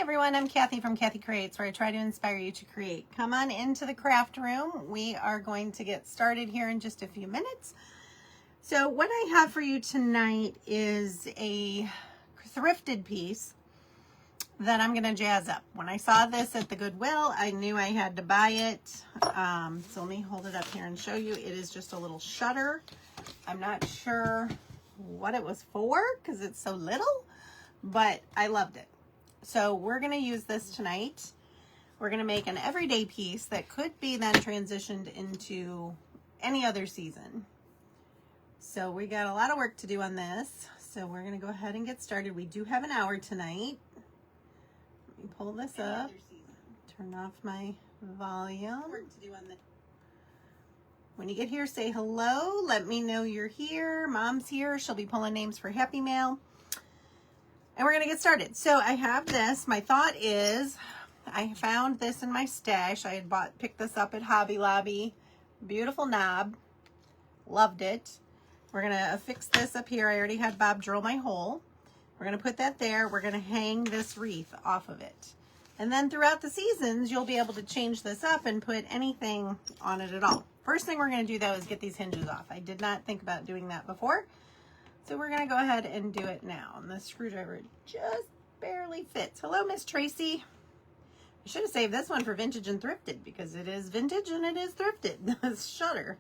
everyone, I'm Kathy from Kathy Creates, where I try to inspire you to create. Come on into the craft room. We are going to get started here in just a few minutes. So what I have for you tonight is a thrifted piece that I'm going to jazz up. When I saw this at the Goodwill, I knew I had to buy it. So let me hold it up here and show you. It is just a little shutter. I'm not sure what it was for because it's so little, but I loved it. So we're going to use this tonight. We're going to make an everyday piece that could be then transitioned into any other season. So we got a lot of work to do on this. So we're going to go ahead and get started. We do have an hour tonight. Let me pull this up. Turn off my volume. When you get here, say hello. Let me know you're here. Mom's here. She'll be pulling names for Happy Mail. And we're going to get started. So I have this. My thought is, I found this in my stash. I had picked this up at Hobby Lobby. Beautiful knob. Loved it. We're going to affix this up here. I already had Bob drill my hole. We're going to put that there. We're going to hang this wreath off of it. And then throughout the seasons, you'll be able to change this up and put anything on it at all. First thing we're going to do, though, is get these hinges off. I did not think about doing that before. So we're going to go ahead and do it now. And the screwdriver just barely fits. Hello, Miss Tracy. I should have saved this one for vintage and thrifted because it is vintage and it is thrifted. This shutter.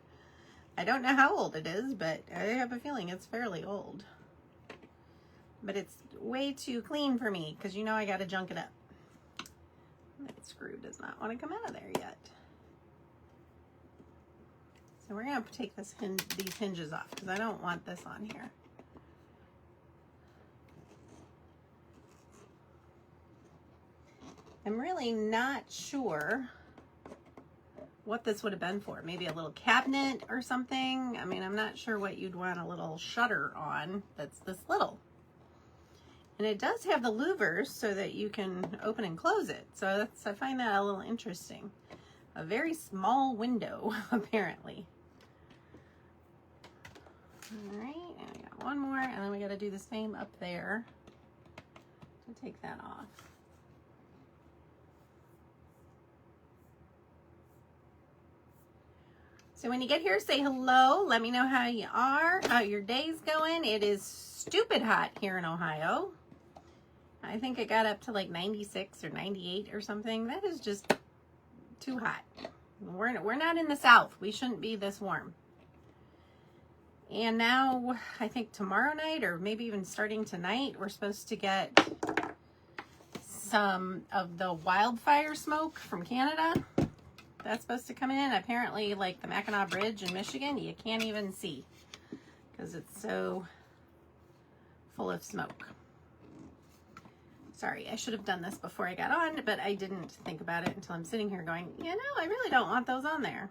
I don't know how old it is, but I have a feeling it's fairly old. But it's way too clean for me because you know I got to junk it up. That screw does not want to come out of there yet. So we're going to take these hinges off because I don't want this on here. I'm really not sure what this would have been for. Maybe a little cabinet or something. I mean, I'm not sure what you'd want a little shutter on that's this little. And it does have the louvers so that you can open and close it. So I find that a little interesting. A very small window, apparently. All right, and I got one more, and then we got to do the same up there to take that off. So when you get here, say hello. Let me know how you are, how your day's going. It is stupid hot here in Ohio. I think it got up to like 96 or 98 or something. That is just too hot. We're not in the South. We shouldn't be this warm. And now, I think tomorrow night, or maybe even starting tonight, we're supposed to get some of the wildfire smoke from Canada. That's supposed to come in. Apparently, like the Mackinac Bridge in Michigan, you can't even see because it's so full of smoke. Sorry, I should have done this before I got on, but I didn't think about it until I'm sitting here going, you know, I really don't want those on there.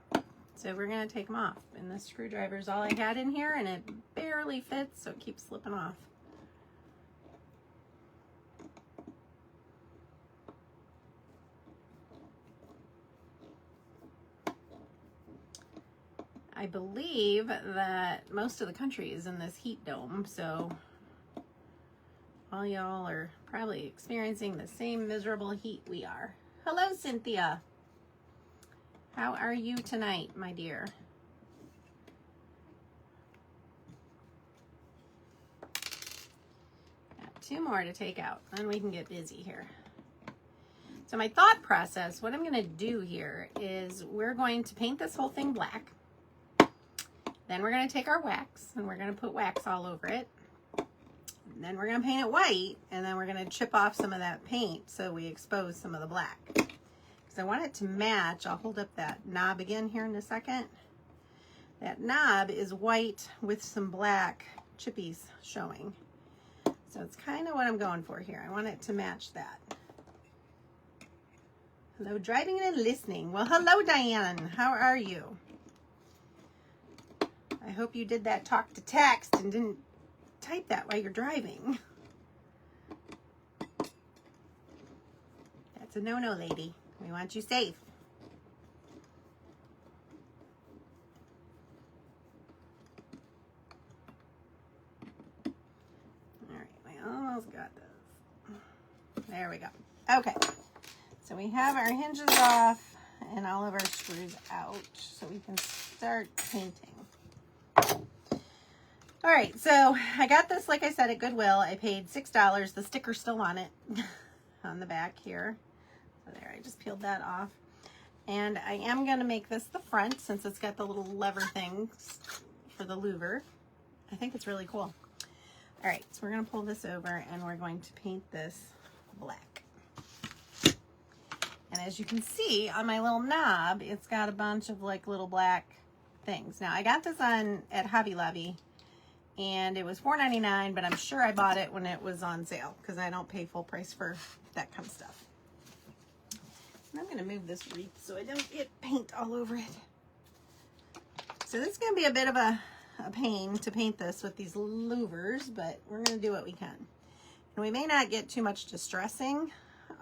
So we're going to take them off. And the screwdriver is all I had in here, and it barely fits, so it keeps slipping off. I believe that most of the country is in this heat dome, so all y'all are probably experiencing the same miserable heat we are. Hello, Cynthia. How are you tonight, my dear? Got two more to take out, then we can get busy here. So my thought process, what I'm going to do here is we're going to paint this whole thing black. Then we're going to take our wax and we're going to put wax all over it. And then we're going to paint it white, and then we're going to chip off some of that paint so we expose some of the black. Because I want it to match. I'll hold up that knob again here in a second. That knob is white with some black chippies showing. So it's kind of what I'm going for here. I want it to match that. Hello, driving and listening. Well, hello, Diane. How are you? I hope you did that talk to text and didn't type that while you're driving. That's a no-no, lady. We want you safe. All right, we almost got this. There we go. Okay, so we have our hinges off and all of our screws out, so we can start painting. All right, so I got this, like I said, at Goodwill. I paid $6. The sticker's still on it, on the back here. So there, I just peeled that off. And I am going to make this the front, since it's got the little lever things for the louver. I think it's really cool. All right, so we're going to pull this over, and we're going to paint this black. And as you can see on my little knob, it's got a bunch of like little black things. Now, I got this at Hobby Lobby, and it was $4.99, but I'm sure I bought it when it was on sale, because I don't pay full price for that kind of stuff. And I'm going to move this wreath so I don't get paint all over it. So this is going to be a bit of a pain to paint this with these louvers, but we're going to do what we can. And we may not get too much distressing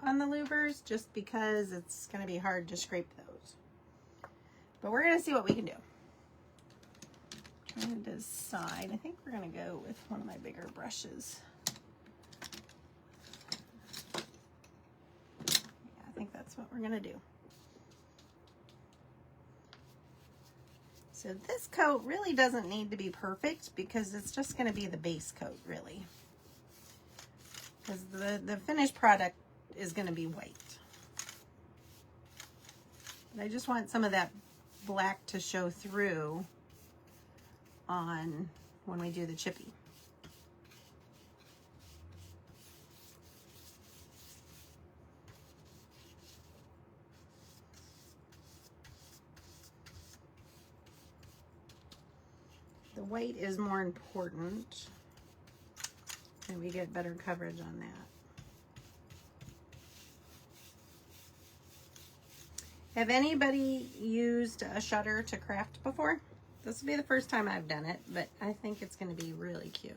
on the louvers, just because it's going to be hard to scrape those. But we're going to see what we can do. Trying to decide. I think we're going to go with one of my bigger brushes. Yeah, I think that's what we're going to do. So this coat really doesn't need to be perfect, because it's just going to be the base coat, really. Because the finished product is going to be white. But I just want some of that black to show through on when we do the chippy. The white is more important, and we get better coverage on that. Have anybody used a shutter to craft before? This will be the first time I've done it, but I think it's going to be really cute.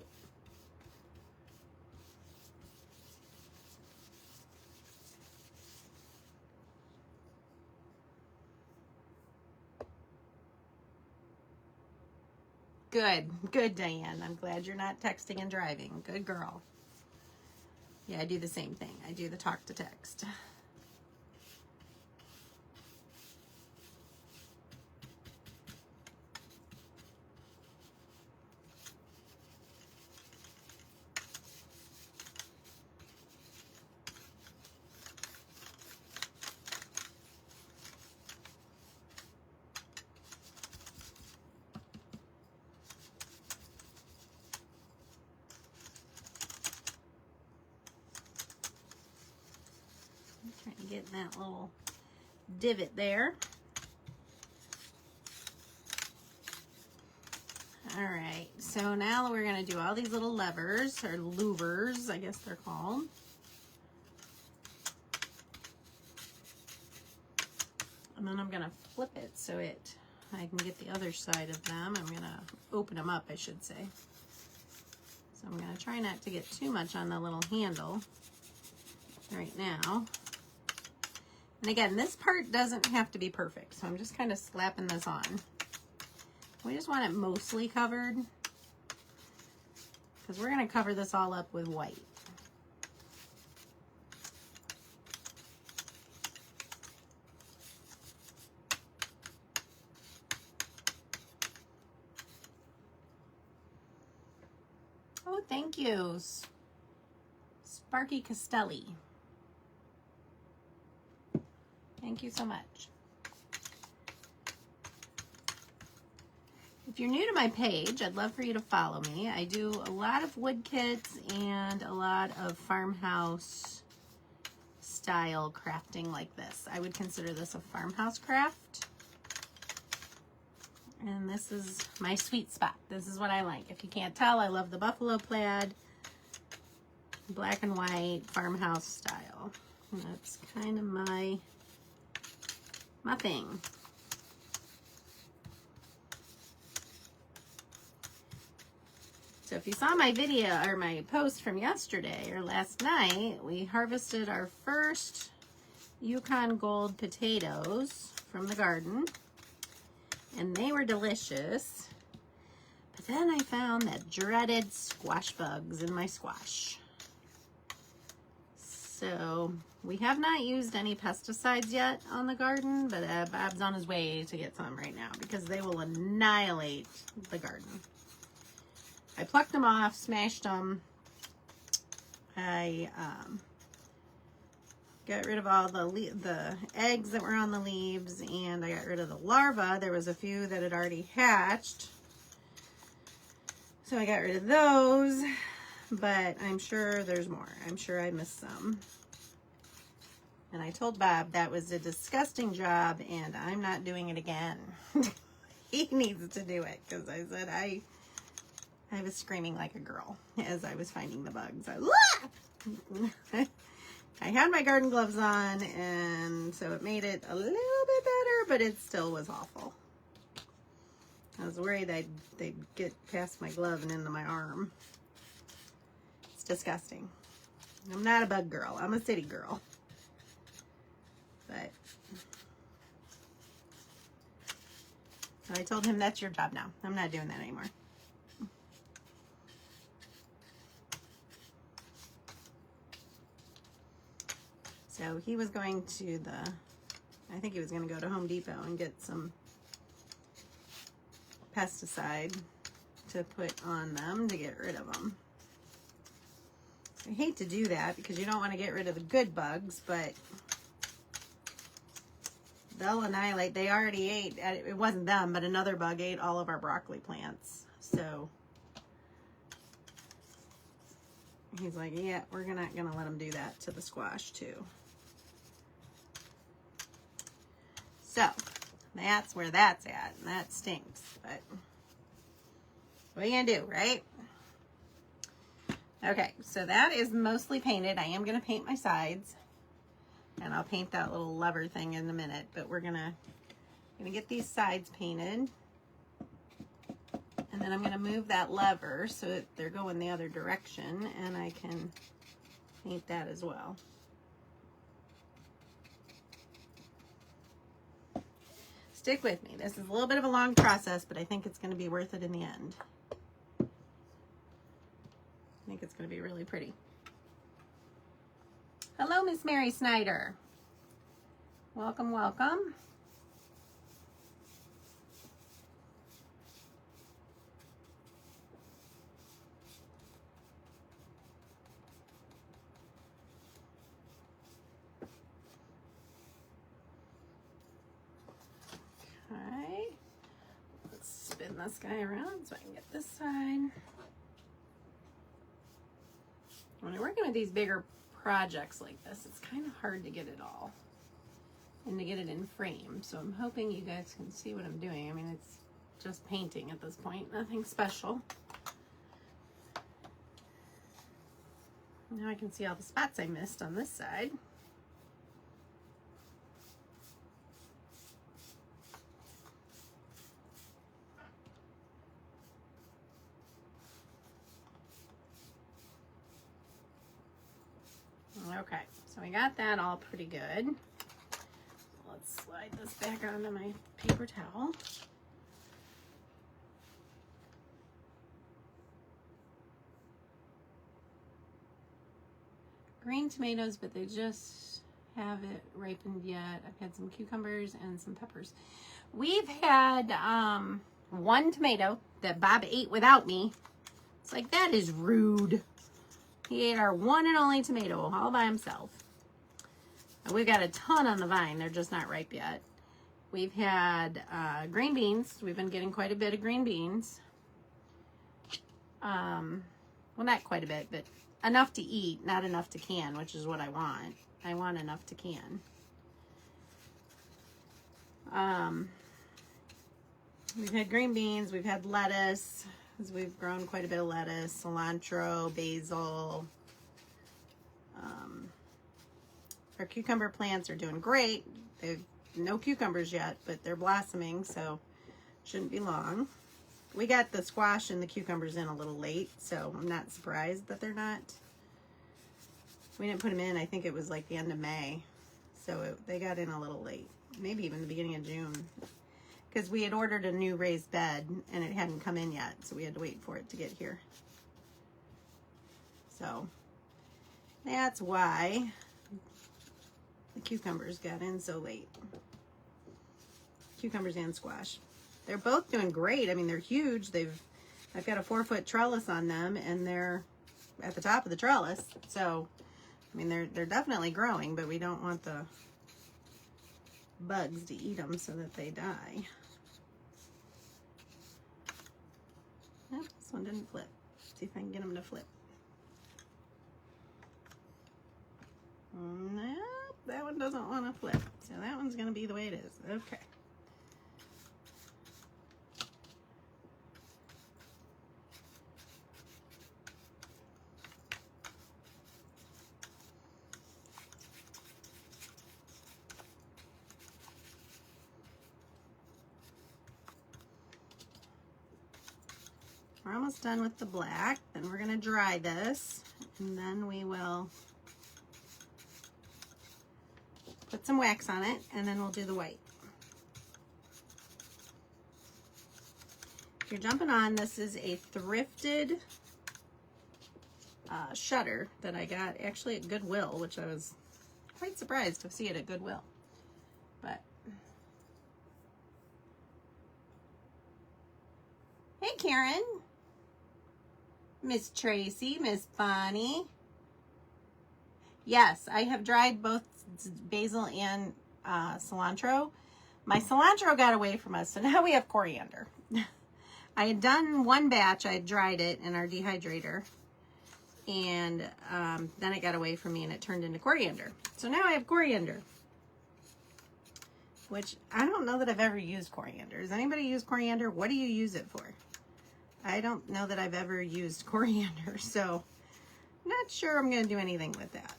Good, Diane. I'm glad you're not texting and driving. Good girl. Yeah, I do the same thing. I do the talk to text. Trying to get that little divot there. All right, so now we're going to do all these little levers, or louvers, I guess they're called. And then I'm going to flip it so I can get the other side of them. I'm going to open them up, I should say. So I'm going to try not to get too much on the little handle right now. And again, this part doesn't have to be perfect, so I'm just kind of slapping this on. We just want it mostly covered, because we're going to cover this all up with white. Oh, thank you, Sparky Castelli. Thank you so much. If you're new to my page, I'd love for you to follow me. I do a lot of wood kits and a lot of farmhouse style crafting like this. I would consider this a farmhouse craft. And this is my sweet spot. This is what I like. If you can't tell, I love the buffalo plaid, black and white farmhouse style. And that's kind of my thing. So if you saw my video or my post from yesterday or last night, we harvested our first Yukon Gold potatoes from the garden, and they were delicious. But then I found that dreaded squash bugs in my squash. So we have not used any pesticides yet on the garden, but Bob's on his way to get some right now because they will annihilate the garden. I plucked them off, smashed them. I got rid of all the eggs that were on the leaves, and I got rid of the larvae. There was a few that had already hatched, so I got rid of those, but I'm sure there's more. I'm sure I missed some. And I told Bob that was a disgusting job, and I'm not doing it again. He needs to do it, because I said I was screaming like a girl as I was finding the bugs. I had my garden gloves on, and so it made it a little bit better, but it still was awful. I was worried they'd get past my glove and into my arm. It's disgusting. I'm not a bug girl. I'm a city girl. But I told him, that's your job now. I'm not doing that anymore. So he was going to I think he was going to go to Home Depot and get some pesticide to put on them to get rid of them. I hate to do that because you don't want to get rid of the good bugs, but they'll annihilate. They already ate, it wasn't them, but another bug ate all of our broccoli plants. So he's like, yeah, we're not going to let them do that to the squash too. So that's where that's at, and that stinks, but what are you gonna do, right? Okay, so that is mostly painted. I am gonna paint my sides, and I'll paint that little lever thing in a minute, but we're gonna get these sides painted, and then I'm gonna move that lever so that they're going the other direction, and I can paint that as well. Stick with me. This is a little bit of a long process, but I think it's going to be worth it in the end. I think it's going to be really pretty. Hello, Miss Mary Snyder. Welcome, welcome. Okay, let's spin this guy around so I can get this side. When I'm working with these bigger projects like this, it's kind of hard to get it all and to get it in frame. So I'm hoping you guys can see what I'm doing. I mean, it's just painting at this point, nothing special. Now I can see all the spots I missed on this side. Okay, so we got that all pretty good. Let's slide this back onto my paper towel. Green tomatoes, but they just haven't ripened yet. I've had some cucumbers and some peppers. We've had one tomato that Bob ate without me. It's like, that is rude. He ate our one and only tomato all by himself. And we've got a ton on the vine. They're just not ripe yet. We've had green beans. We've been getting quite a bit of green beans. Well, not quite a bit, but enough to eat, not enough to can, which is what I want. I want enough to can. We've had green beans. We've had lettuce. We've grown quite a bit of lettuce, cilantro, basil. Our cucumber plants are doing great. They've no cucumbers yet, but they're blossoming, so shouldn't be long. We got the squash and the cucumbers in a little late, so I'm not surprised that they're not. We didn't put them in, I think it was like the end of May, so they got in a little late, maybe even the beginning of June. Because we had ordered a new raised bed and it hadn't come in yet, so we had to wait for it to get here. So that's why cucumbers got in so late. Cucumbers and squash. They're both doing great. I mean, they're huge. I've got a 4-foot trellis on them, and they're at the top of the trellis. So, I mean, they're definitely growing, but we don't want the bugs to eat them so that they die. Oh, this one didn't flip. See if I can get them to flip. Nope, that one doesn't want to flip. So that one's going to be the way it is. Okay. We're almost done with the black. Then we're going to dry this, and then we will put some wax on it, and then we'll do the white. If you're jumping on, this is a thrifted shutter that I got actually at Goodwill, which I was quite surprised to see it at Goodwill. But hey, Karen, Miss Tracy, Miss Bonnie. Yes, I have dried both basil and cilantro. My cilantro got away from us, so now we have coriander. I had done one batch, I had dried it in our dehydrator, and then it got away from me and it turned into coriander. So now I have coriander, which I don't know that I've ever used coriander. Does anybody use coriander? What do you use it for? I don't know that I've ever used coriander, so I'm not sure I'm going to do anything with that.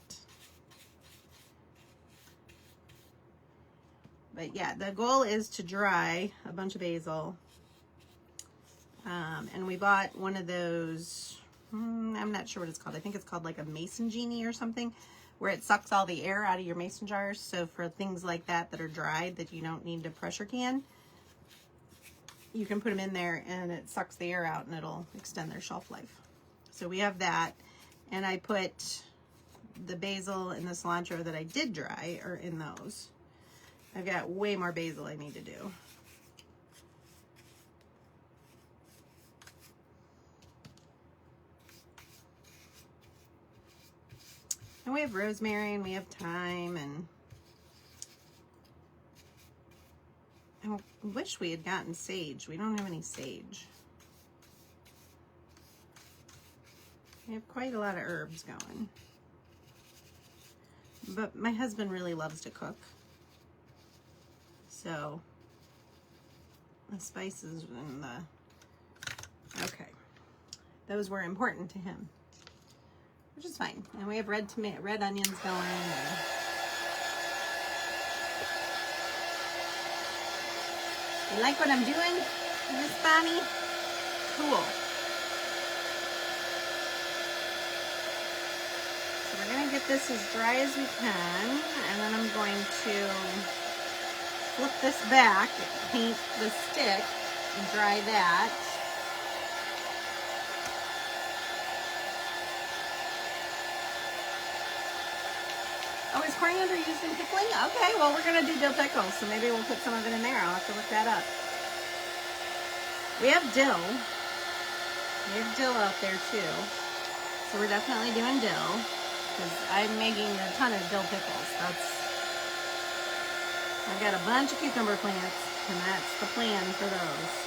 But yeah, the goal is to dry a bunch of basil. And we bought one of those, I'm not sure what it's called. I think it's called like a mason genie or something, where it sucks all the air out of your mason jars. So for things like that that are dried that you don't need to pressure can, you can put them in there and it sucks the air out and it'll extend their shelf life. So we have that. And I put the basil and the cilantro that I did dry are in those. I've got way more basil I need to do. And we have rosemary and we have thyme, and I wish we had gotten sage. We don't have any sage. We have quite a lot of herbs going. But my husband really loves to cook. So the spices and okay, those were important to him, which is fine. And we have red onions going. And you like what I'm doing, Miss Bonnie? Cool. So we're gonna get this as dry as we can, and then I'm going to flip this back, paint the stick, and dry that. Oh, is coriander used in pickling? Okay, well, we're going to do dill pickles, so maybe we'll put some of it in there. I'll have to look that up. We have dill. We have dill out there, too. So we're definitely doing dill, because I'm making a ton of dill pickles. I've got a bunch of cucumber plants, and that's the plan for those.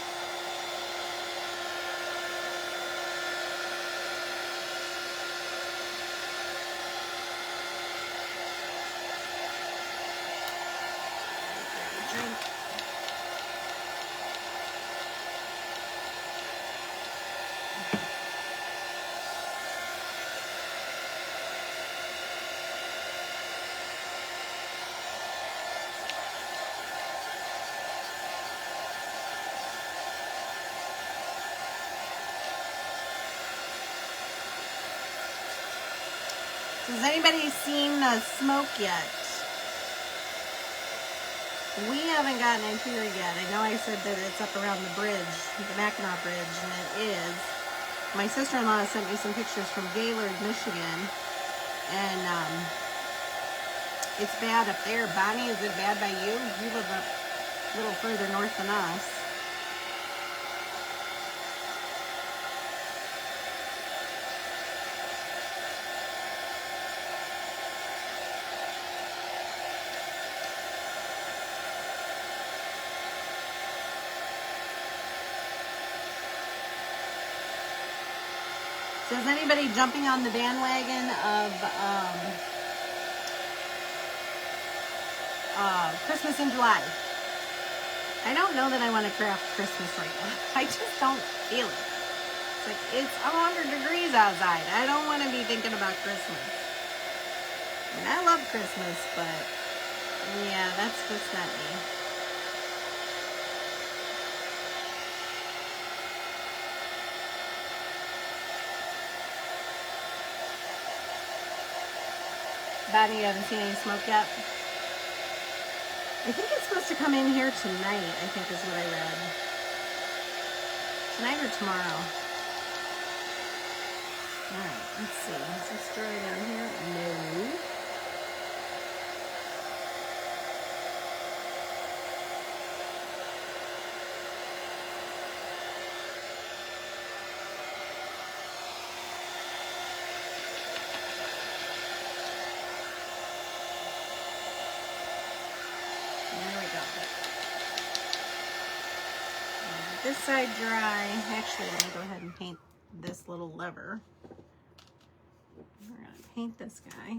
Has anybody seen the smoke yet? We haven't gotten it here yet. I know I said that it's up around the bridge, the Mackinac Bridge, and it is. My sister-in-law sent me some pictures from Gaylord, Michigan, and It's bad up there. Bonnie, is it bad by you? You live up a little further north than us. So is anybody jumping on the bandwagon of Christmas in July? I don't know that I want to craft Christmas right now. I just don't feel it. It's like, it's 100 degrees outside. I don't want to be thinking about Christmas. I mean, I love Christmas, but yeah, that's just not me. Bonnie, you haven't seen any smoke yet? I think it's supposed to come in here tonight, I think is what I read. Tonight or tomorrow. Alright, let's see. Is this dry down here? No. This side dry. Actually, let me go ahead and paint this little lever. We're going to paint this guy.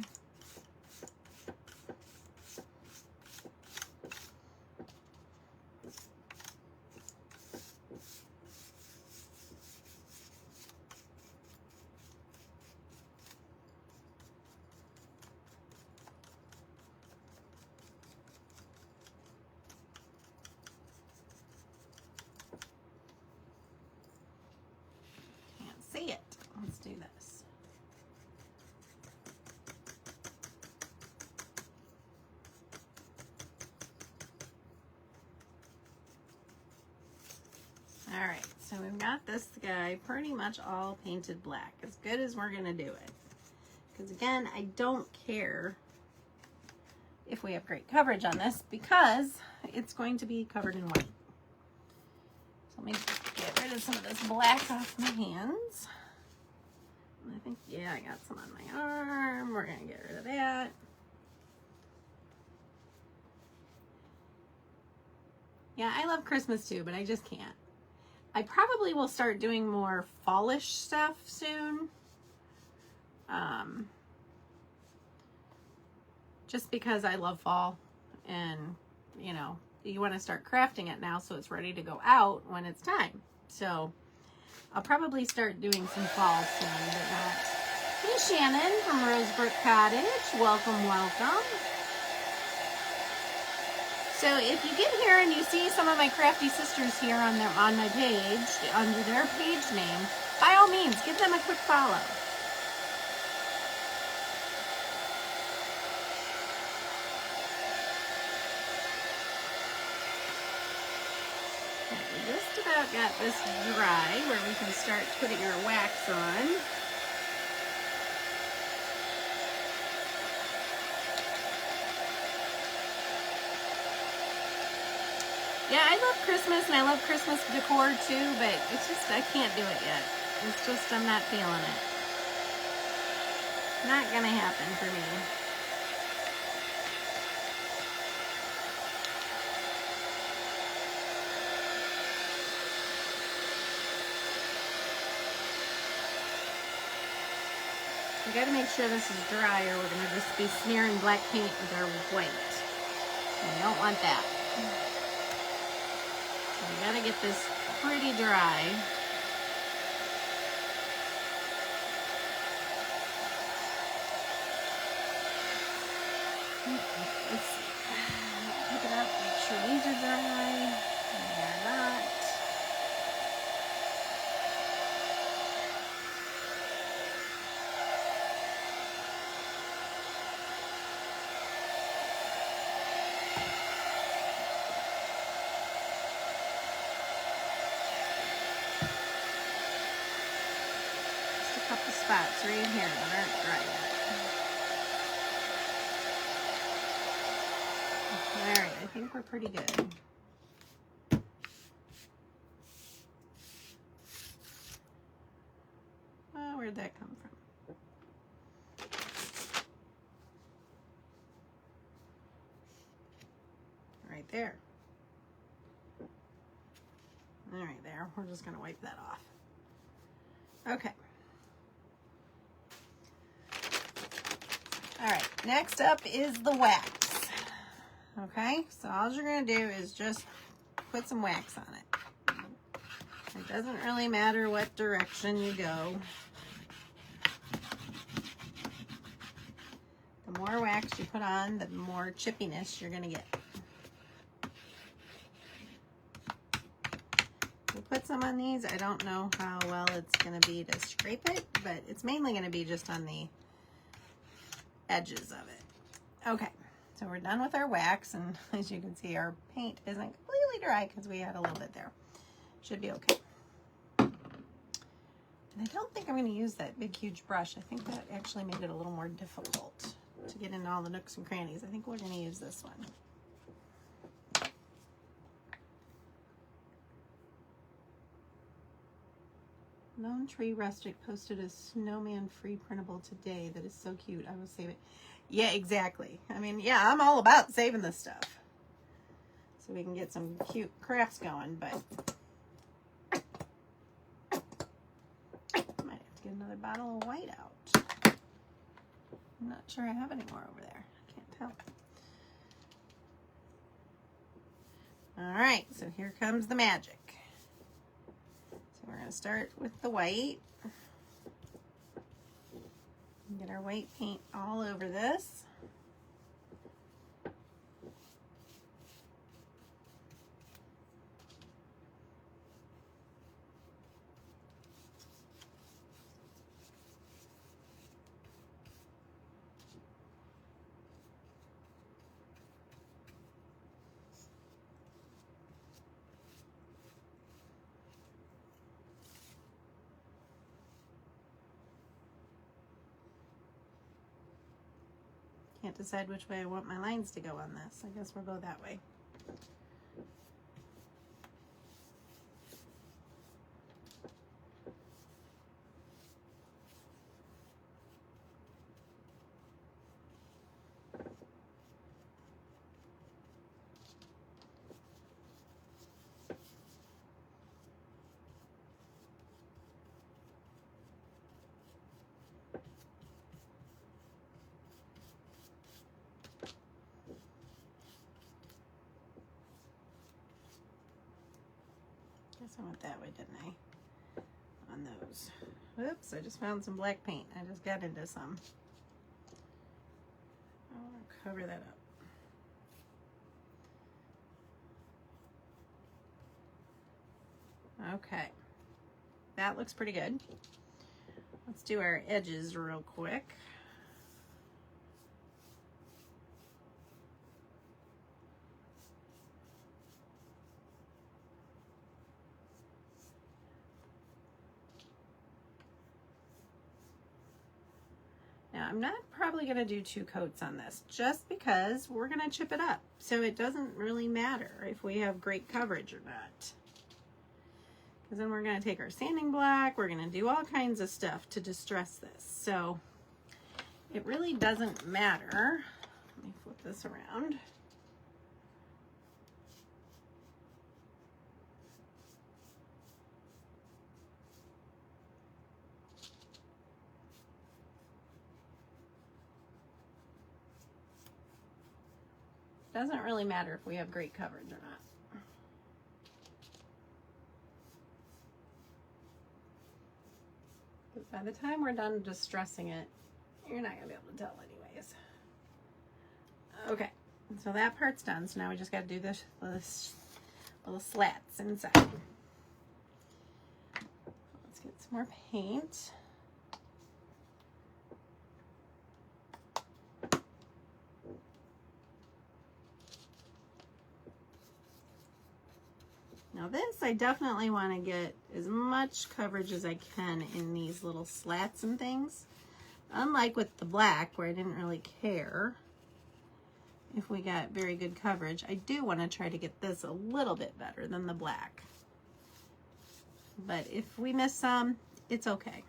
See it. Let's do this. All right, so we've got this guy pretty much all painted black, as good as we're gonna do it. Because again, I don't care if we have great coverage on this because it's going to be covered in white. So let me get rid of some of this black off my hands. I think, yeah, I got some on my arm. We're going to get rid of that. Yeah, I love Christmas too, but I just can't. I probably will start doing more fallish stuff soon. Just because I love fall and, you know, you want to start crafting it now so it's ready to go out when it's time. So I'll probably start doing some fall soon, but not. Hey Shannon from Rosebrook Cottage, welcome, welcome. So if you get here and you see some of my crafty sisters here on my page, under their page name, by all means, give them a quick follow. Just about got this dry where we can start putting our wax on. Yeah, I love Christmas and I love Christmas decor too, but it's just, I can't do it yet. It's just, I'm not feeling it. Not gonna happen for me. We gotta make sure this is dry or we're gonna just be smearing black paint with our white. We don't want that. So we gotta get this pretty dry. Let's see. Pick it up, make sure these are dry. They're not. Couple spots right here that aren't dry yet. think we're pretty good. Oh, where'd that come from? Right there. All right, there. We're just going to wipe that off. Okay. All right, next up is the wax. Okay, so all you're going to do is just put some wax on it. It doesn't really matter what direction you go. The more wax you put on, the more chippiness you're going to get. We'll put some on these. I don't know how well it's going to be to scrape it, but it's mainly going to be just on the edges of it. Okay, so we're done with our wax, and as you can see, our paint isn't completely dry because we had a little bit there. Should be okay. And I don't think I'm going to use that big, huge brush. I think that actually made it a little more difficult to get into all the nooks and crannies. I think we're going to use this one. Lone Tree Rustic posted a snowman free printable today that is so cute. I will save it. Yeah, exactly. I mean, yeah, I'm all about saving this stuff so we can get some cute crafts going, but I might have to get another bottle of white out. I'm not sure I have any more over there. I can't tell. All right, so here comes the magic. We're going to start with the white. Get our white paint all over this. Can't decide which way I want my lines to go on this. I guess we'll go that way. I went that way, didn't I? On those. Oops, I just found some black paint. I just got into some. I'll cover that up. Okay. That looks pretty good. Let's do our edges real quick. Now, I'm not probably going to do 2 coats on this just because we're going to chip it up. So it doesn't really matter if we have great coverage or not. Because then we're going to take our sanding block. We're going to do all kinds of stuff to distress this. So it really doesn't matter. Let me flip this around. Doesn't really matter if we have great coverage or not. Because by the time we're done distressing it, you're not going to be able to tell anyways. Okay, so that part's done. So now we just got to do this little slats inside. Let's get some more paint. Now this, I definitely want to get as much coverage as I can in these little slats and things. Unlike with the black, where I didn't really care. if we got very good coverage. I do want to try to get this a little bit better than the black. But if we miss some, it's okay.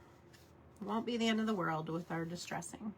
It won't be the end of the world with our distressing.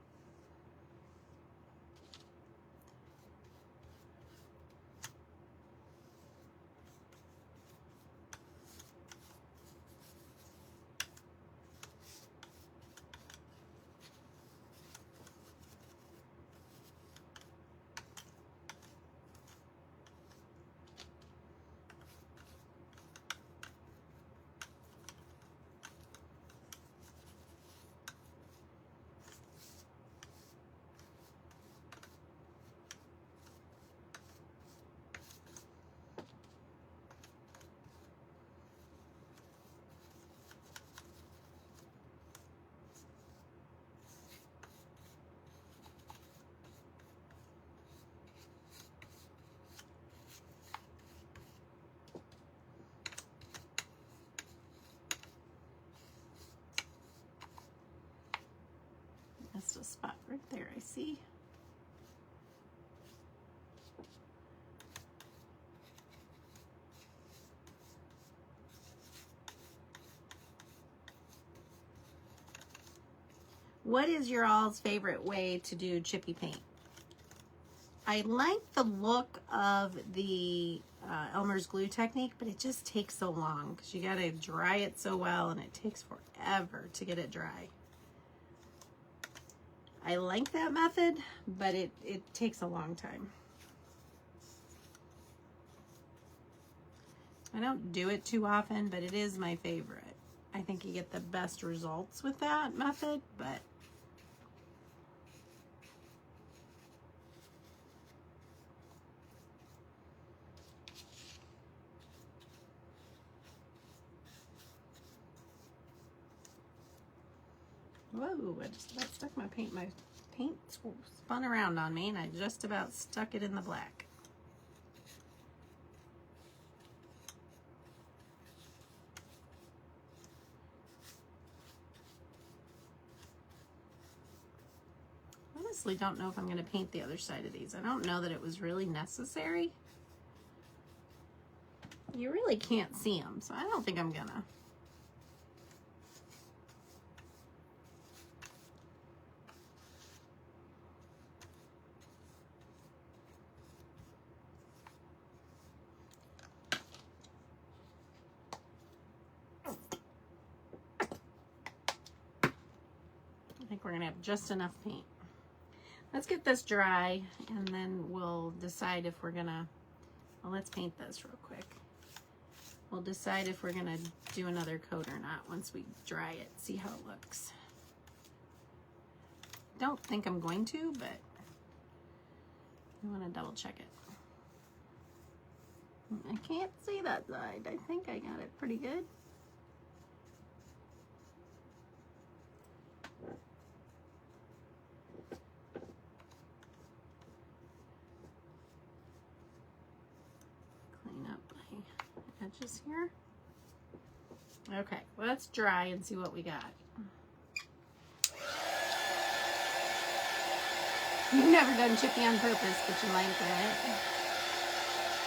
That's a spot right there, I see. What is your all's favorite way to do chippy paint? I like the look of the Elmer's glue technique, but it just takes so long because you got to dry it so well, and it takes forever to get it dry. I like that method, but it takes a long time. I don't do it too often, but it is my favorite. I think you get the best results with that method, but whoa, I just about stuck my paint. My paint spun around on me, and I just about stuck it in the black. Honestly, don't know if I'm going to paint the other side of these. I don't know that it was really necessary. You really can't see them, so I don't think I'm gonna. I think we're gonna have just enough paint. Let's get this dry, and then we'll decide if we're gonna, well, let's paint this real quick. We'll decide if we're gonna do another coat or not once we dry it, see how it looks. Don't think I'm going to, but I wanna double check it. I can't see that side. I think I got it pretty good. Edges here. Okay, well, let's dry and see what we got. You've never done chippy on purpose, but you like it.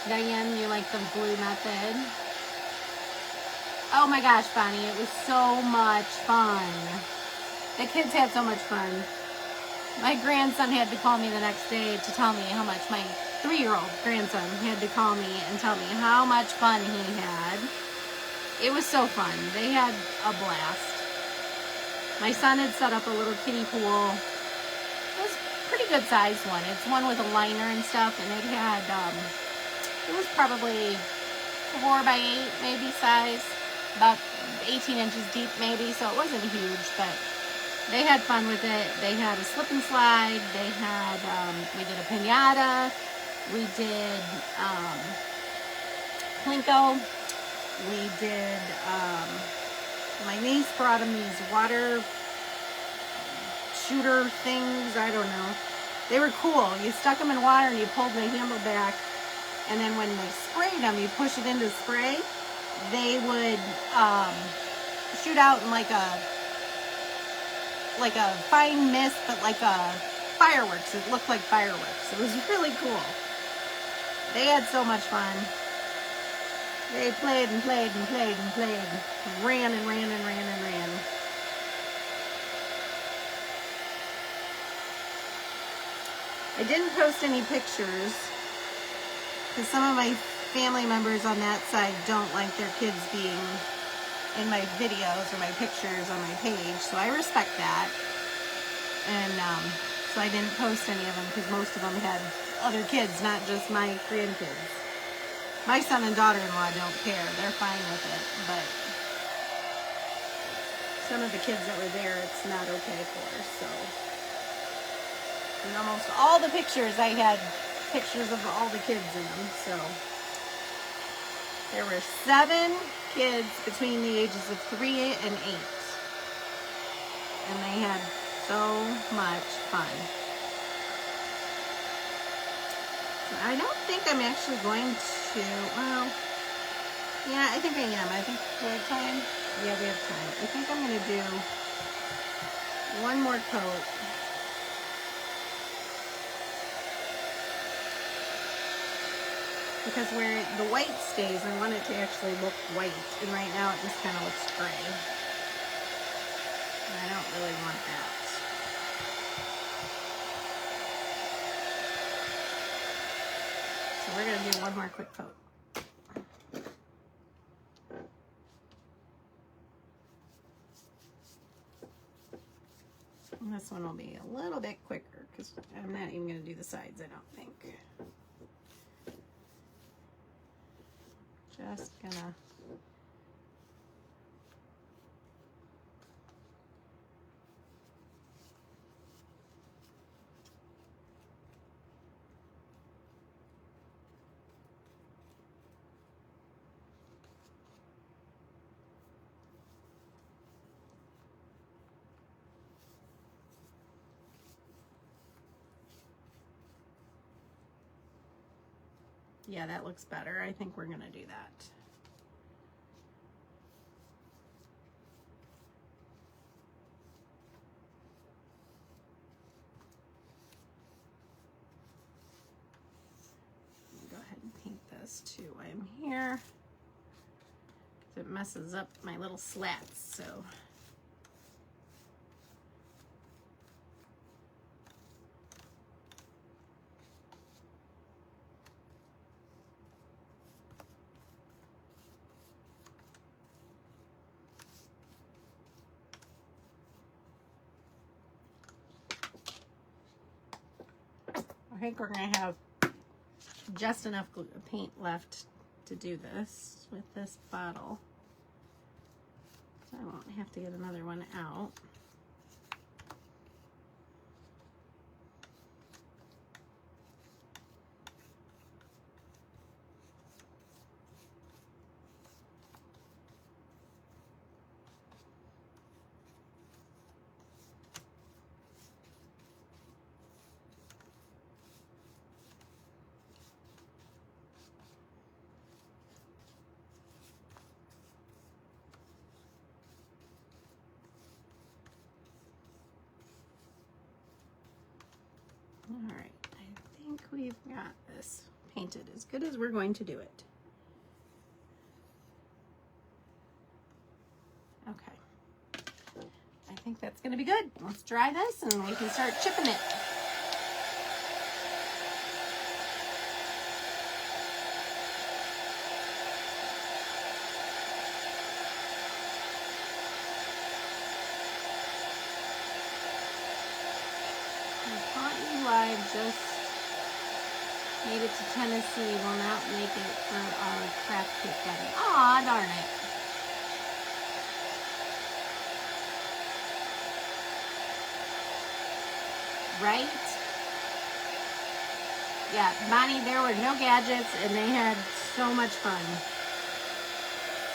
Diane, you like the glue method? Oh my gosh, Bonnie, it was so much fun. The kids had so much fun. My grandson had to call me the next day to tell me how much my 3-year-old grandson had to call me and tell me how much fun he had. It was so fun. They had a blast. My son had set up a little kiddie pool. It was a pretty good sized one. It's one with a liner and stuff, and it had, it was probably 4 by 8 maybe size, about 18 inches deep maybe, so it wasn't huge, but they had fun with it. They had a slip and slide. They had, we did a piñata. We did Plinko. We did, my niece brought him these water shooter things. I don't know. They were cool. You stuck them in water and you pulled the handle back. And then when they sprayed them, you push it into spray. They would shoot out in like a fine mist, but like a fireworks. It looked like fireworks. It was really cool. They had so much fun. They played and played and played and played. Ran and ran and ran and ran. I didn't post any pictures because some of my family members on that side don't like their kids being in my videos or my pictures on my page, so I respect that. And so I didn't post any of them because most of them had other kids, not just my grandkids. My son and daughter-in-law don't care. They're fine with it, but some of the kids that were there, it's not okay for, so. And almost all the pictures, I had pictures of all the kids in them, so. There were 7 kids between the ages of 3 and 8. And they had so much fun. I don't think I'm actually going to, well, yeah, I think I am. I think we have time. Yeah, we have time. I think I'm going to do one more coat. Because where the white stays, I want it to actually look white. And right now it just kind of looks gray. And I don't really want that. So we're going to do one more quick coat. And this one will be a little bit quicker because I'm not even going to do the sides, I don't think. Just gonna yeah, that looks better. I think we're gonna do that. Go ahead and paint this too while I'm here. It messes up my little slats, so. I think we're gonna have just enough paint left to do this with this bottle. So I won't have to get another one out. All right, I think we've got this painted as good as we're going to do it. Okay, I think that's gonna be good. Let's dry this and we can start chipping it. Live just made it to Tennessee will not make it for our craft cake wedding. Aw, darn it. Right? Yeah, Bonnie, there were no gadgets and they had so much fun.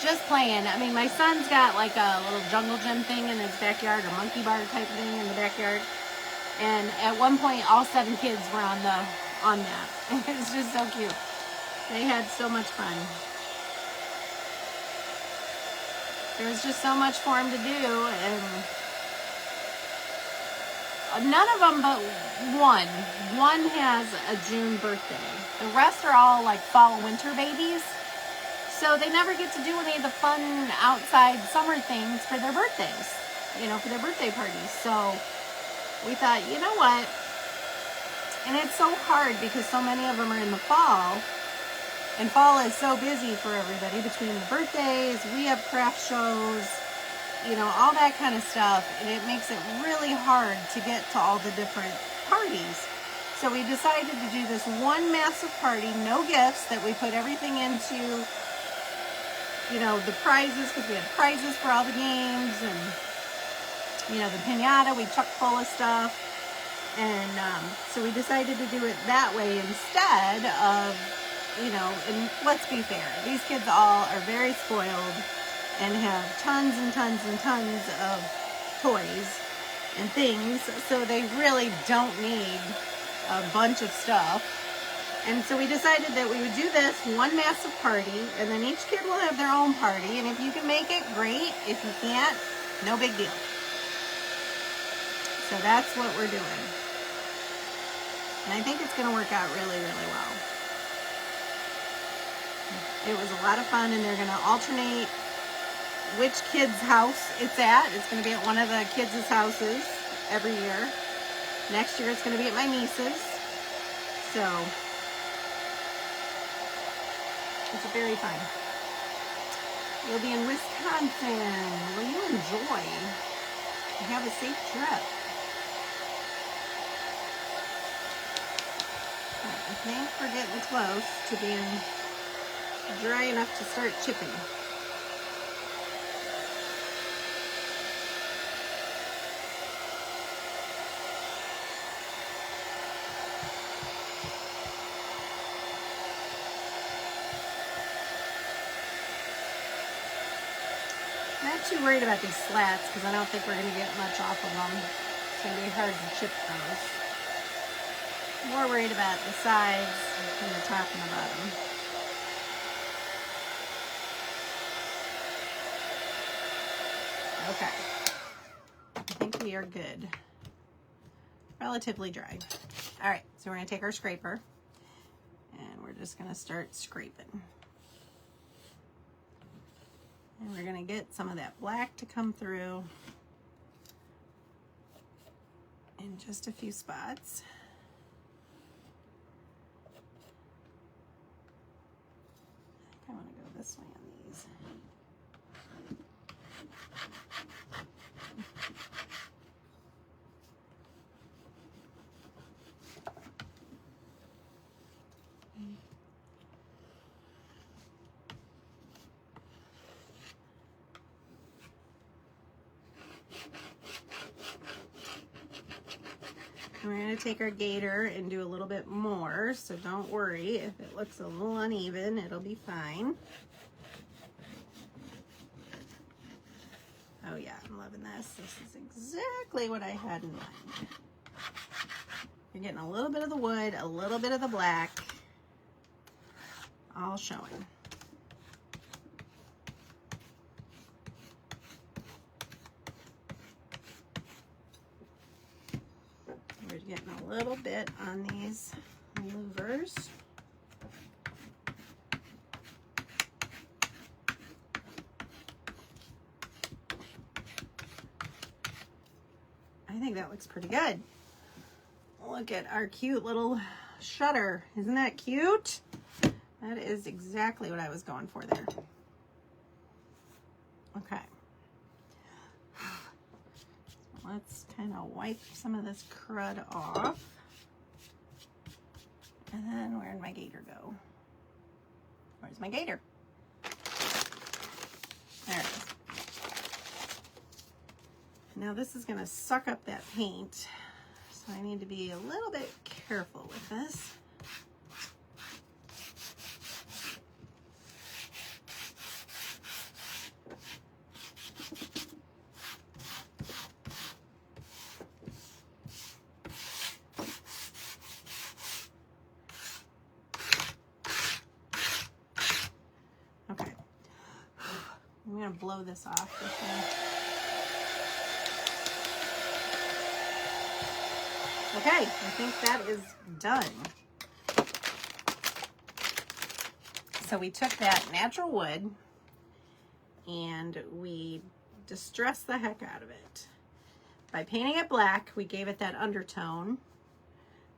Just playing. I mean, my son's got like a little jungle gym thing in his backyard, a monkey bar type thing in the backyard. And at one point, all 7 kids were on that. It's just so cute. They had so much fun. There was just so much for them to do, and None of them but one. One has a June birthday. The rest are all like fall, winter babies. So they never get to do any of the fun outside summer things for their birthdays, you know, for their birthday parties. So we thought, you know what? And it's so hard because so many of them are in the fall. And fall is so busy for everybody between the birthdays, we have craft shows, you know, all that kind of stuff. And it makes it really hard to get to all the different parties. So we decided to do this one massive party, no gifts, that we put everything into, you know, the prizes, because we had prizes for all the games, and, you know, the piñata, we chucked full of stuff. And so we decided to do it that way instead of, you know, and let's be fair, these kids all are very spoiled and have tons and tons and tons of toys and things, so they really don't need a bunch of stuff. And so we decided that we would do this one massive party, and then each kid will have their own party, and if you can make it, great. If you can't, no big deal. So that's what we're doing. And I think it's going to work out really, really well. It was a lot of fun, and they're going to alternate which kid's house it's at. It's going to be at one of the kids' houses every year. Next year it's going to be at my niece's. So it's very fun. You'll be in Wisconsin. Will you enjoy? Have a safe trip. I think we're getting close to being dry enough to start chipping. Not too worried about these slats because I don't think we're going to get much off of them. It's going to be hard to chip those. More worried about the sides and the top and the bottom. Okay. I think we are good. Relatively dry. All right, so we're going to take our scraper and we're just going to start scraping. And we're going to get some of that black to come through in just a few spots. I want to go this way on these. We're going to take our gator and do a little bit more, so don't worry if it looks a little uneven, it'll be fine. Oh yeah, I'm loving this. This is exactly what I had in mind. You're getting a little bit of the wood, a little bit of the black, all showing. We're getting a little bit on these louvers. I think that looks pretty good. Look at our cute little shutter. Isn't that cute? That is exactly what I was going for there. Okay. Let's kind of wipe some of this crud off. And then where'd my gator go? Where's my gator? There it is. Now this is going to suck up that paint, so I need to be a little bit careful with this. Okay, I'm going to blow this off with Okay, I think that is done. So we took that natural wood and we distressed the heck out of it. By painting it black, we gave it that undertone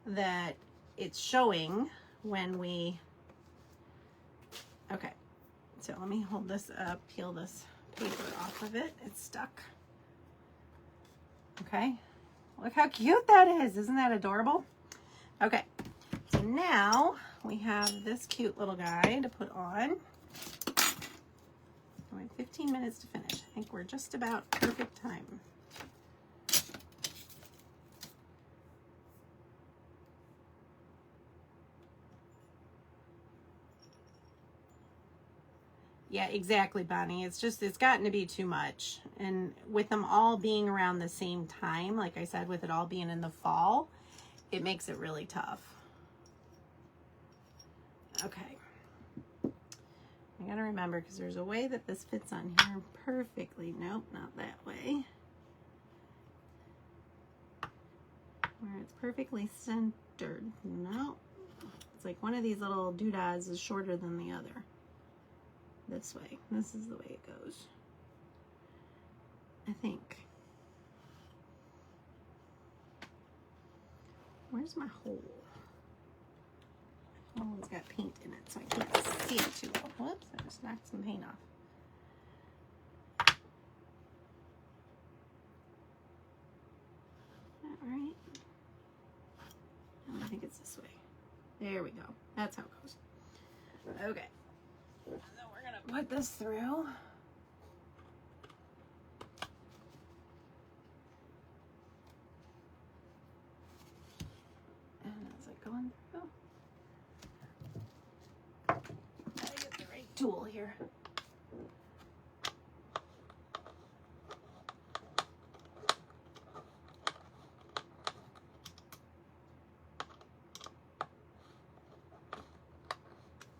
that it's showing when we... Okay, so let me hold this up, peel this paper off of it. It's stuck. Okay, look how cute that is. Isn't that adorable? Okay, so now we have this cute little guy to put on. We have 15 minutes to finish. I think we're just about perfect time. Yeah, exactly, Bonnie. It's gotten to be too much. And with them all being around the same time, like I said, with it all being in the fall, it makes it really tough. Okay. I gotta remember, because there's a way that this fits on here perfectly. Nope, not that way. Where it's perfectly centered. No. It's like one of these little doodads is shorter than the other. This way. This is the way it goes. I think. Where's my hole? My hole's got paint in it, so I can't see it too well. Whoops, I just knocked some paint off. All right. I think it's this way. There we go. That's how it goes. Okay. So we're gonna put this through. And is it going through? Gotta get the right tool here.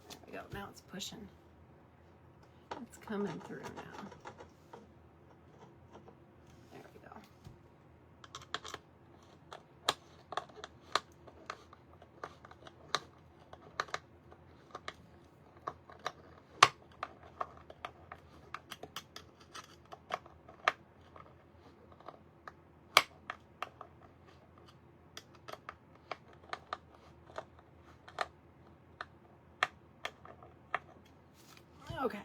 There we go. Now it's pushing. It's coming through now. There we go. Okay,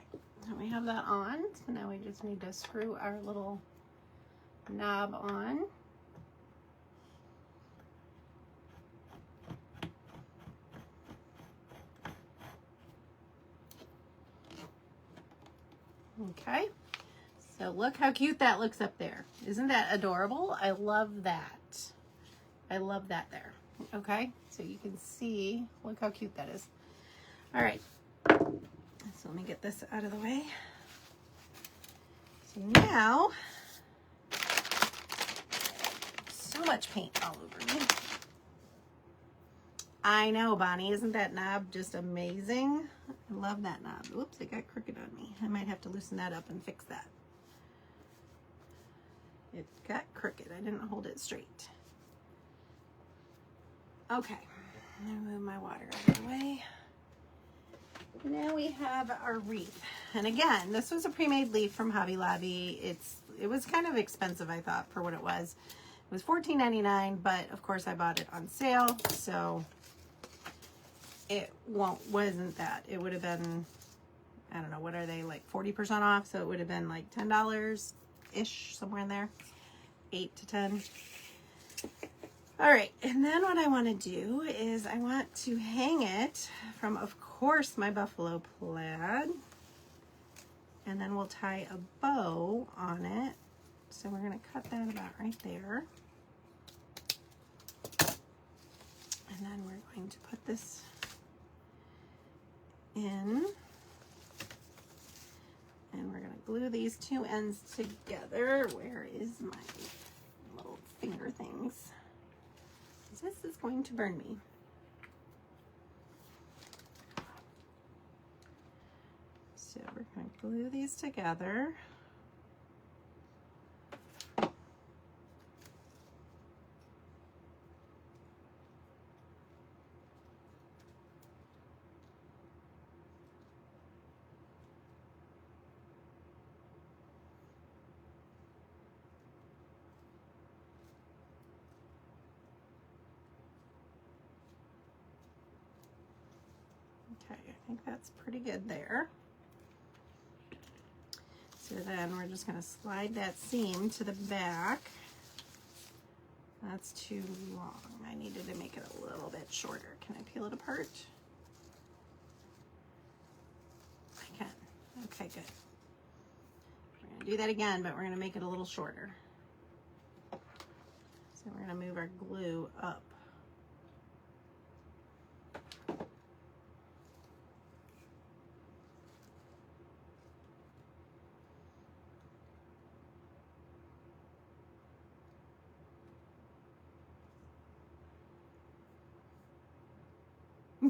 so we have that on. So now we just need to screw our little knob on. Okay, so look how cute that looks up there. Isn't that adorable? I love that. I love that there. Okay, so you can see, look how cute that is. All right, so let me get this out of the way. So now, so much paint all over me. I know, Bonnie, isn't that knob just amazing? I love that knob. Oops, it got crooked on me. I might have to loosen that up and fix that. It got crooked. I didn't hold it straight. Okay, I'm gonna move my water out of the way. Now we have our wreath. And again, this was a pre-made leaf from Hobby Lobby. It was kind of expensive, I thought, for what it was. It was $14.99, but of course I bought it on sale, so it wasn't that. It would have been, I don't know, what are they, like 40% off? So it would have been like $10-ish, somewhere in there, 8 to 10. All right, and then what I want to do is I want to hang it from, of course, my buffalo plaid. And then we'll tie a bow on it. So we're going to cut that about right there. And then we're going to put this in. And we're going to glue these two ends together. Where is my little finger things? This is going to burn me. So we're going to glue these together. think that's pretty good there. So then we're just going to slide that seam to the back. That's too long. I needed to make it a little bit shorter. Can I peel it apart? I can. Okay, good. We're going to do that again, but we're going to make it a little shorter. So we're going to move our glue up.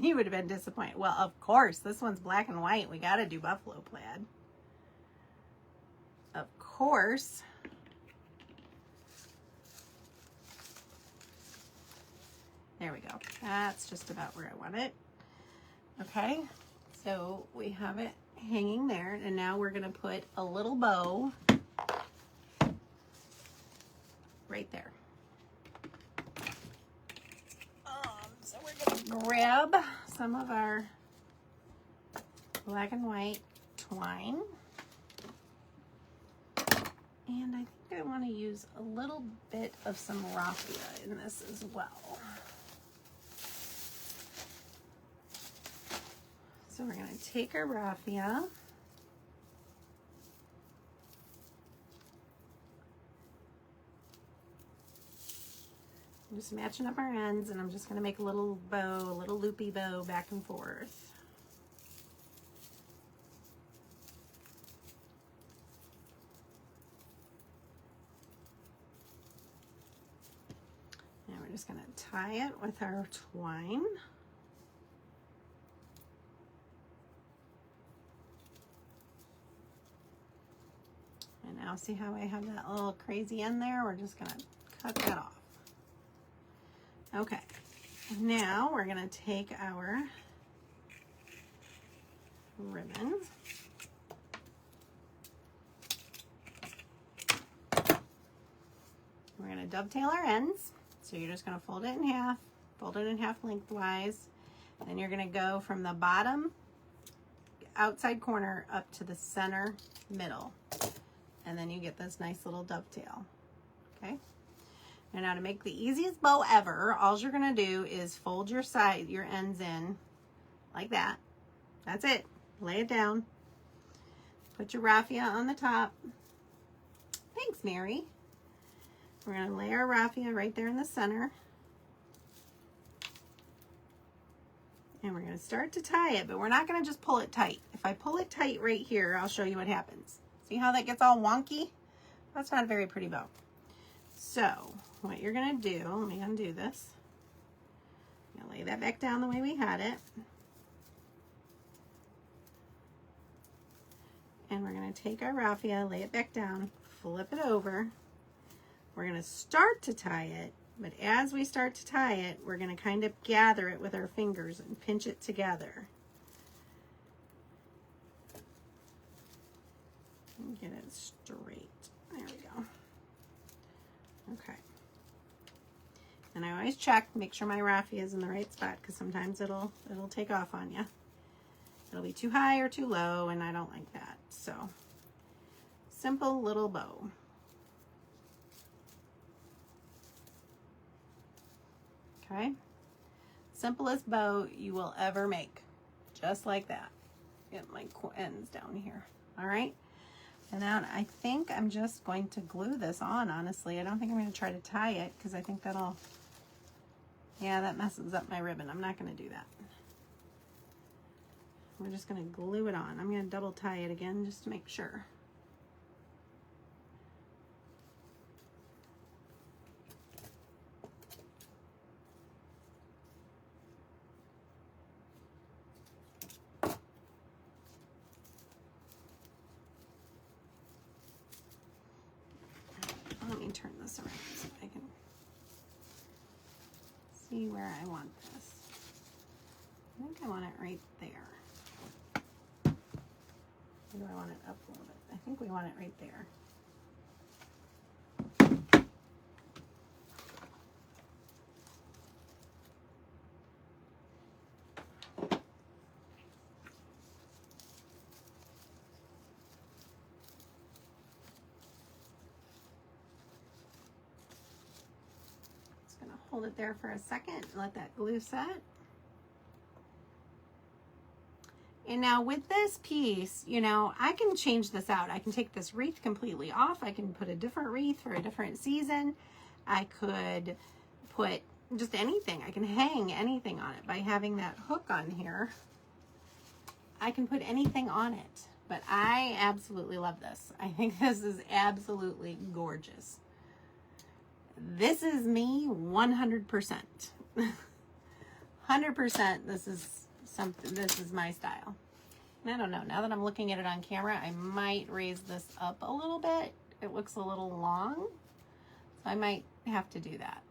You would have been disappointed. Well, of course, this one's black and white. We got to do buffalo plaid. Of course. There we go. That's just about where I want it. Okay, so we have it hanging there, and now we're going to put a little bow right there. So we're going to grab some of our black and white twine, and I think I want to use a little bit of some raffia in this as well. So we're going to take our raffia, I'm just matching up our ends, and I'm just going to make a little bow, a little loopy bow back and forth. And we're just going to tie it with our twine. And now see how I have that little crazy end there? We're just going to cut that off. Okay, now we're going to take our ribbon. We're going to dovetail our ends. So you're just going to fold it in half lengthwise. Then you're going to go from the bottom outside corner up to the center middle. And then you get this nice little dovetail. Okay. And now to make the easiest bow ever, all you're going to do is fold your ends in like that. That's it. Lay it down. Put your raffia on the top. Thanks, Mary. We're going to lay our raffia right there in the center. And we're going to start to tie it, but we're not going to just pull it tight. If I pull it tight right here, I'll show you what happens. See how that gets all wonky? That's not a very pretty bow. So what you're going to do, let me undo this. I'm going to lay that back down the way we had it. And we're going to take our raffia, lay it back down, flip it over. We're going to start to tie it, but as we start to tie it, we're going to kind of gather it with our fingers and pinch it together. And get it straight. There we go. Okay. And I always check, make sure my raffia is in the right spot, because sometimes it'll take off on you. It'll be too high or too low, and I don't like that. So, simple little bow. Okay. Simplest bow you will ever make. Just like that. Get my ends down here. All right. And now I think I'm just going to glue this on, honestly. I don't think I'm going to try to tie it, because I think that'll, yeah, that messes up my ribbon. I'm not going to do that. We're just going to glue it on. I'm going to double tie it again just to make sure. Let me turn this around so I can see where I want this. I think I want it right there. Or do I want it up a little bit? I think we want it right there. hold it there for a second, let that glue set. And now with this piece, you know, I can change this out. I can take this wreath completely off. I can put a different wreath for a different season. I could put just anything. I can hang anything on it by having that hook on here. I can put anything on it, but I absolutely love this. I think this is absolutely gorgeous. This is me 100%. 100%. This is my style. And I don't know, now that I'm looking at it on camera, I might raise this up a little bit. It looks a little long, so I might have to do that.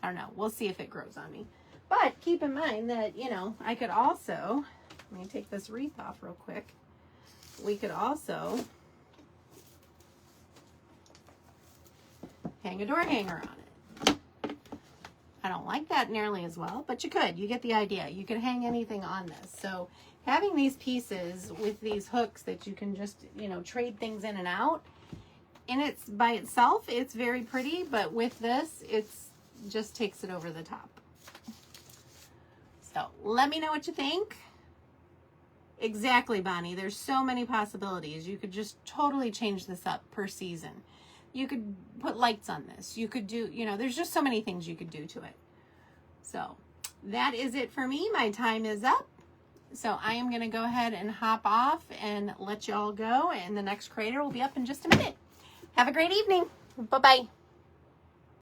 I don't know, we'll see if it grows on me. But keep in mind that, you know, I could also, let me take this wreath off real quick. We could also hang a door hanger on it. I don't like that nearly as well, but you could. You get the idea. You could hang anything on this. So having these pieces with these hooks that you can just, you know, trade things in and out, and it's by itself, it's very pretty, but with this, it's just takes it over the top. So let me know what you think. Exactly, Bonnie. There's so many possibilities. You could just totally change this up per season. You could put lights on this. You could do, you know, there's just so many things you could do to it. So that is it for me. My time is up. So I am going to go ahead and hop off and let y'all go. And the next creator will be up in just a minute. Have a great evening. Bye-bye.